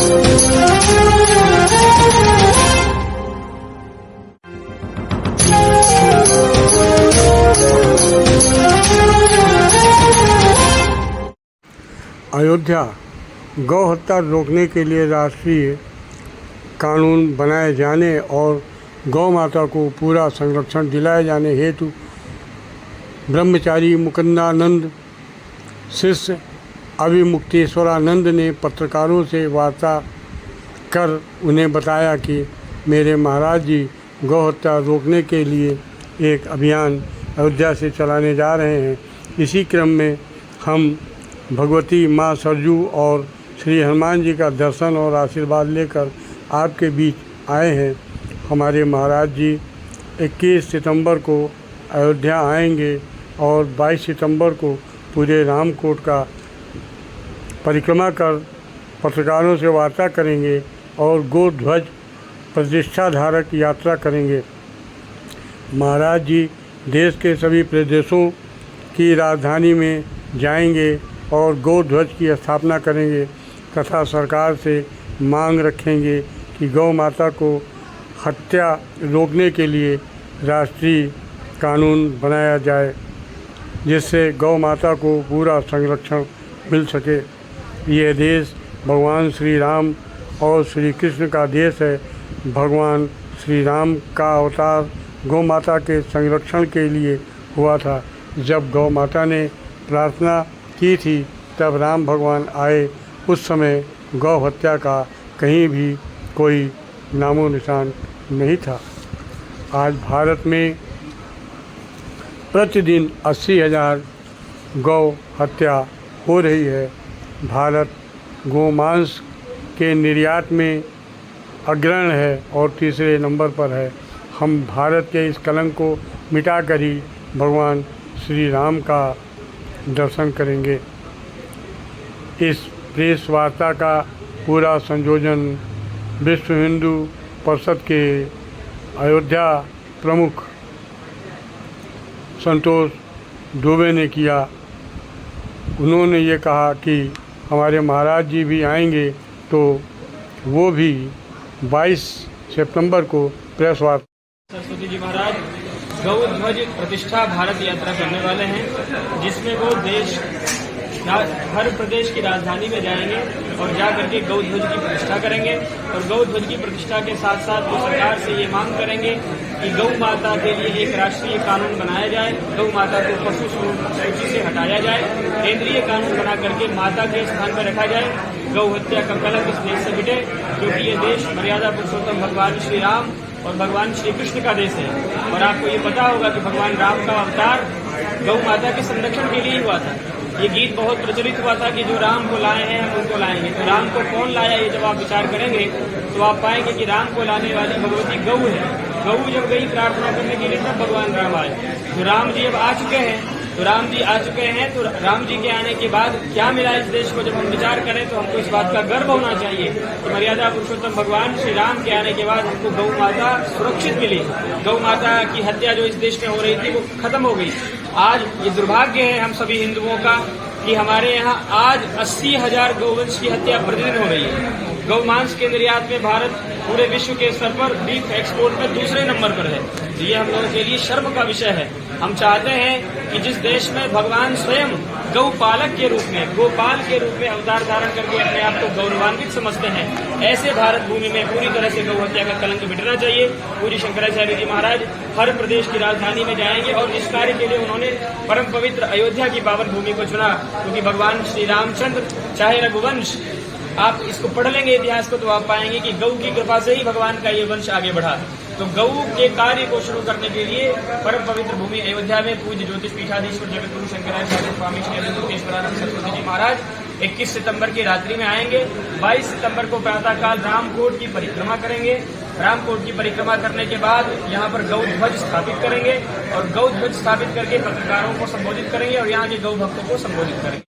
अयोध्या गौ हत्या रोकने के लिए राष्ट्रीय कानून बनाए जाने और गौ माता को पूरा संरक्षण दिलाए जाने हेतु ब्रह्मचारी मुकुंदानंद शिष्य अभिमुक्तेश्वरानंद ने पत्रकारों से वार्ता कर उन्हें बताया कि मेरे महाराज जी गौ हत्या रोकने के लिए एक अभियान अयोध्या से चलाने जा रहे हैं। इसी क्रम में हम भगवती माँ सरजू और श्री हनुमान जी का दर्शन और आशीर्वाद लेकर आपके बीच आए हैं। हमारे महाराज जी 21 सितंबर को अयोध्या आएंगे और 22 सितंबर को पूरे रामकोट का परिक्रमा कर पत्रकारों से वार्ता करेंगे और गौ ध्वज प्रतिष्ठा धारक यात्रा करेंगे। महाराज जी देश के सभी प्रदेशों की राजधानी में जाएंगे और गौ ध्वज की स्थापना करेंगे तथा सरकार से मांग रखेंगे कि गौ माता को हत्या रोकने के लिए राष्ट्रीय कानून बनाया जाए, जिससे गौ माता को पूरा संरक्षण मिल सके। यह देश भगवान श्री राम और श्री कृष्ण का देश है। भगवान श्री राम का अवतार गौ माता के संरक्षण के लिए हुआ था। जब गौ माता ने प्रार्थना की थी तब राम भगवान आए। उस समय गौ हत्या का कहीं भी कोई नामो निशान नहीं था। आज भारत में प्रतिदिन 80,000 गौ हत्या हो रही है। भारत गोमांस के निर्यात में अग्रणी है और तीसरे नंबर पर है। हम भारत के इस कलंक को मिटाकर ही भगवान श्री राम का दर्शन करेंगे। इस प्रेस वार्ता का पूरा संयोजन विश्व हिंदू परिषद के अयोध्या प्रमुख संतोष दुबे ने किया। उन्होंने ये कहा कि हमारे महाराज जी भी आएंगे तो वो भी 22 सितंबर को प्रेस वार्ता। सरस्वती जी महाराज गौ ध्वज प्रतिष्ठा भारत यात्रा करने वाले हैं, जिसमें वो देश हर प्रदेश की राजधानी में जाएंगे और जा करके गौ ध्वज की प्रतिष्ठा करेंगे। और गौ ध्वज की प्रतिष्ठा के साथ साथ वो सरकार से ये मांग करेंगे कि गौ माता के लिए एक राष्ट्रीय कानून बनाया जाए, गौ माता को पशु सूची से हटाया जाए, केंद्रीय कानून बना करके माता के स्थान पर रखा जाए। गौ हत्या का कलंक इस देश से मिटे, क्योंकि ये देश मर्यादा पुरुषोत्तम भगवान श्री राम और भगवान श्री कृष्ण का देश है। और आपको ये पता होगा कि भगवान राम का अवतार गौ माता के संरक्षण के लिए ही हुआ था। ये गीत बहुत प्रचलित हुआ था कि जो राम को लाए हैं हम उनको लाएंगे। तो राम को कौन लाया, ये जब आप विचार करेंगे तो आप पाएंगे कि राम को लाने वाली भगवती गौ है। गौ जब गई प्रार्थना करने के लिए तब भगवान राम आए। तो राम जी अब आ चुके हैं, तो राम जी आ चुके हैं तो राम जी के आने के बाद क्या मिला इस देश को, जब हम विचार करें तो हमको इस बात का गर्व होना चाहिए कि मर्यादा पुरुषोत्तम भगवान श्री राम के आने के बाद हमको गौ माता सुरक्षित मिली। गौ माता की हत्या जो इस देश में हो रही थी वो खत्म हो गई। आज ये दुर्भाग्य है हम सभी हिंदुओं का कि हमारे यहाँ आज 80,000 गौवंश की हत्या प्रतिदिन हो रही है। गौ मांस के निर्यात में भारत पूरे विश्व के स्तर पर बीफ एक्सपोर्ट में दूसरे नंबर पर है। तो ये हम लोगों के लिए शर्म का विषय है। हम चाहते हैं कि जिस देश में भगवान स्वयं गौपालक के रूप में, गोपाल के रूप में अवतार धारण करके अपने आप को गौरवान्वित समझते हैं, ऐसे भारत भूमि में पूरी तरह से गौ हत्या का कलंक मिटना चाहिए। पूरी शंकराचार्य जी महाराज हर प्रदेश की राजधानी में जाएंगे और इस कार्य के लिए उन्होंने परम पवित्र अयोध्या की पावन भूमि को चुना, क्योंकि भगवान श्री रामचंद्र चाहे रघुवंश, आप इसको पढ़ लेंगे इतिहास को तो आप पाएंगे कि गौ की कृपा से ही भगवान का ये वंश आगे बढ़ा। तो गौ के कार्य को शुरू करने के लिए परम पवित्र भूमि अयोध्या में पूज्य ज्योतिष पीठाधीश्वर जगतगुरु शंकराचार्य स्वामी श्री अभिमुक्तेश्वरानंद सरस्वती जी महाराज 21 सितंबर की रात्रि में आएंगे। 22 सितंबर को प्रातःकाल रामकोट की परिक्रमा करेंगे। रामकोट की परिक्रमा करने के बाद यहाँ पर गौ ध्वज स्थापित करेंगे और गौ ध्वज स्थापित करके पत्रकारों को संबोधित करेंगे और यहाँ के गौ भक्तों को संबोधित करेंगे।